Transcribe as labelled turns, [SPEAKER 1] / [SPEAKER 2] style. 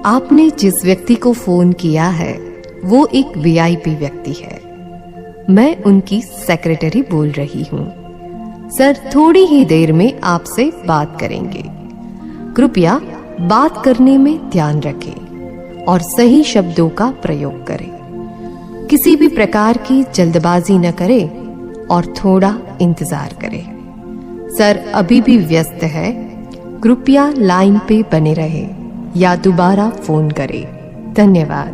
[SPEAKER 1] आपने जिस व्यक्ति को फोन किया है वो एक वीआईपी व्यक्ति है। मैं उनकी सेक्रेटरी बोल रही हूँ। सर थोड़ी ही देर में आपसे बात करेंगे। कृपया बात करने में ध्यान रखें और सही शब्दों का प्रयोग करें। किसी भी प्रकार की जल्दबाजी न करें और थोड़ा इंतजार करें। सर अभी भी व्यस्त है, कृपया लाइन पे बने रहें या दोबारा फोन करें। धन्यवाद।